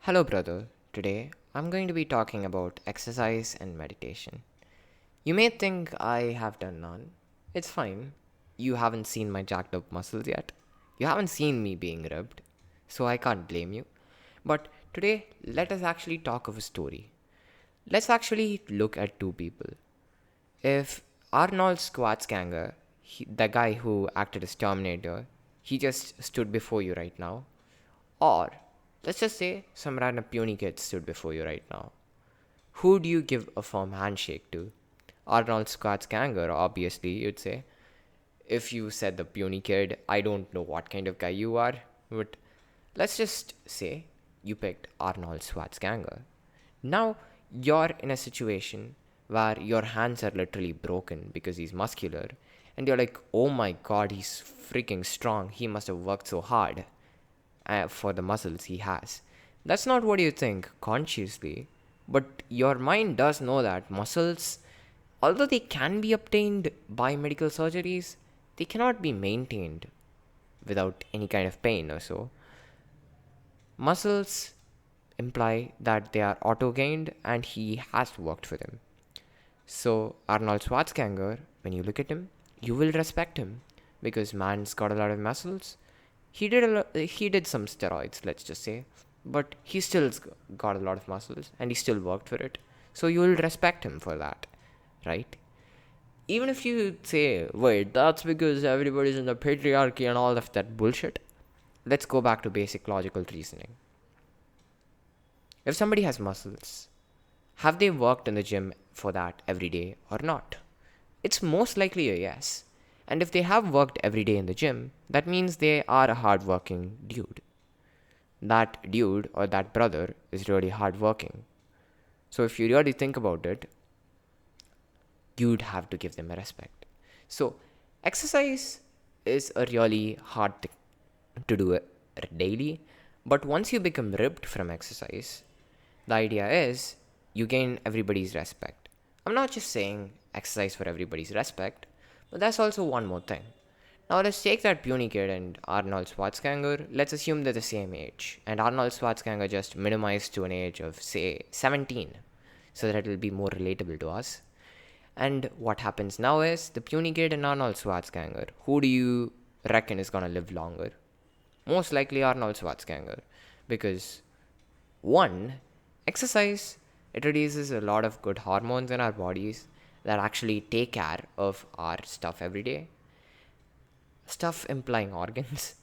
Hello, brother. Today I'm going to be talking about exercise and meditation. You may think I have done none. It's fine. You haven't seen my jacked up muscles yet. You haven't seen me being ripped. So I can't blame you. But today, let us actually talk of a story. Let's actually look at two people. If Arnold Schwarzenegger, the guy who acted as Terminator, he just stood before you right now, or let's just say some random puny kid stood before you right now. Who do you give a firm handshake to? Arnold Schwarzenegger, obviously, you'd say. If you said the puny kid, I don't know what kind of guy you are, but let's just say you picked Arnold Schwarzenegger. Now you're in a situation where your hands are literally broken because he's muscular, and you're like, oh my god, he's freaking strong. He must have worked so hard for the muscles he has. That's not what you think consciously, but your mind does know that muscles, although they can be obtained by medical surgeries, they cannot be maintained without any kind of pain or so. Muscles imply that they are auto gained and he has worked for them. So, Arnold Schwarzenegger, when you look at him, you will respect him because man's got a lot of muscles. He did some steroids, let's just say, but he still's got a lot of muscles and he still worked for it. So you will respect him for that, right? Even if you say, wait, that's because everybody's in the patriarchy and all of that bullshit, let's go back to basic logical reasoning. If somebody has muscles, have they worked in the gym for that every day or not? It's most likely a yes. And if they have worked every day in the gym, that means they are a hardworking dude. That dude or that brother is really hardworking. So if you really think about it, you'd have to give them a respect. So exercise is a really hard thing to do daily, but once you become ripped from exercise, the idea is you gain everybody's respect. I'm not just saying exercise for everybody's respect, but that's also one more thing. Now let's take that puny kid and Arnold Schwarzenegger. Let's assume they're the same age, and Arnold Schwarzenegger just minimized to an age of say 17, so that it'll be more relatable to us. And what happens now is the puny kid and Arnold Schwarzenegger. Who do you reckon is gonna live longer? Most likely Arnold Schwarzenegger, because one, exercise, it releases a lot of good hormones in our bodies that actually take care of our stuff every day. Stuff implying organs.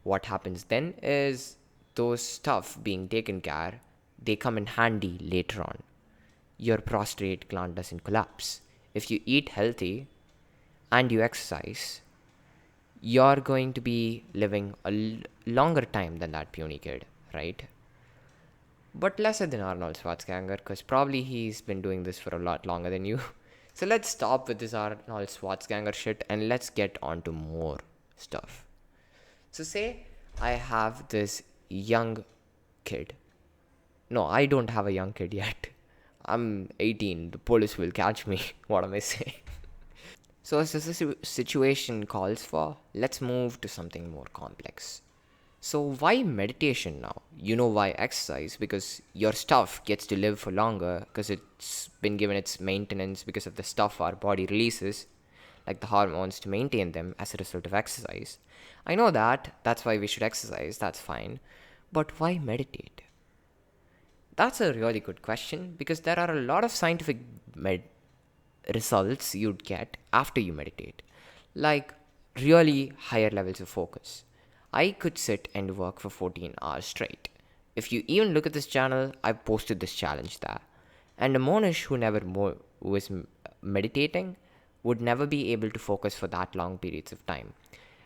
What happens then is those stuff being taken care, they come in handy later on. Your prostate gland doesn't collapse. If you eat healthy and you exercise, you're going to be living a longer time than that puny kid, right? But lesser than Arnold Schwarzenegger, because probably he's been doing this for a lot longer than you. So let's stop with this Arnold Schwarzenegger shit and let's get on to more stuff. So, say I have this young kid. No, I don't have a young kid yet. I'm 18. The police will catch me. What am I saying? So, as the situation calls for, let's move to something more complex. So, why meditation now? You know why exercise? Because your stuff gets to live for longer because it's been given its maintenance because of the stuff our body releases, like the hormones, to maintain them as a result of exercise. I know that. That's why we should exercise. That's fine. But why meditate? That's a really good question because there are a lot of scientific results you'd get after you meditate, like really higher levels of focus. I could sit and work for 14 hours straight. If you even look at this channel, I've posted this challenge there. And a Monish who never was meditating would never be able to focus for that long periods of time.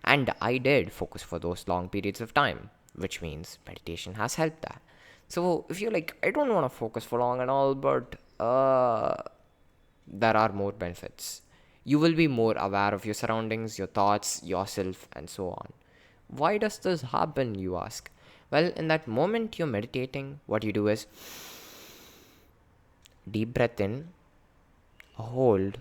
And I did focus for those long periods of time, which means meditation has helped that. So if you're like, I don't want to focus for long and all, but there are more benefits. You will be more aware of your surroundings, your thoughts, yourself, and so on. Why does this happen, you ask? Well, in that moment you're meditating, what you do is deep breath in, hold,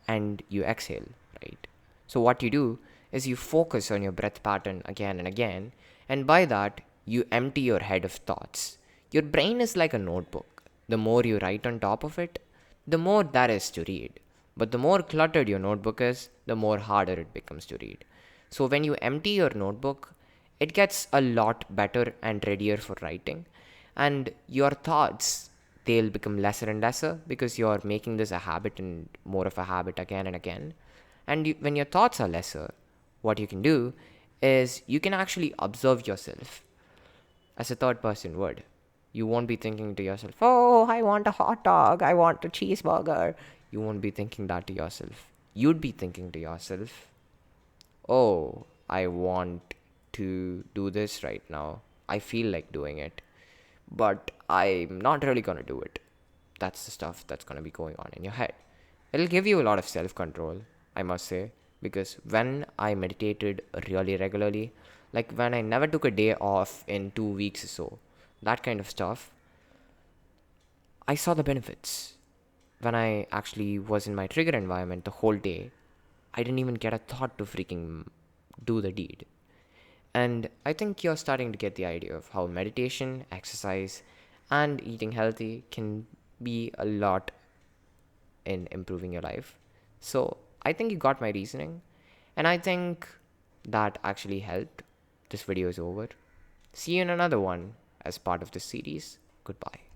and you exhale, right? So, what you do is you focus on your breath pattern again and again, and by that, You empty your head of thoughts. Your brain is like a notebook. The more you write on top of it, the more there is to read. But the more cluttered your notebook is, the more harder it becomes to read. So when you empty your notebook, it gets a lot better and readier for writing. And your thoughts, they'll become lesser and lesser because you're making this a habit and more of a habit again and again. And when your thoughts are lesser, what you can do is you can actually observe yourself as a third person would. You won't be thinking to yourself, oh, I want a hot dog, I want a cheeseburger. You won't be thinking that to yourself. You'd be thinking to yourself, oh, I want to do this right now. I feel like doing it, but I'm not really gonna do it. That's the stuff that's gonna be going on in your head. It'll give you a lot of self control, I must say, because when I meditated really regularly, like when I never took a day off in 2 weeks or so, that kind of stuff, I saw the benefits. When I actually was in my trigger environment the whole day, I didn't even get a thought to freaking do the deed. And I think you're starting to get the idea of how meditation, exercise, and eating healthy can be a lot in improving your life. So I think you got my reasoning, and I think that actually helped. This video is over. See you in another one as part of this series. Goodbye.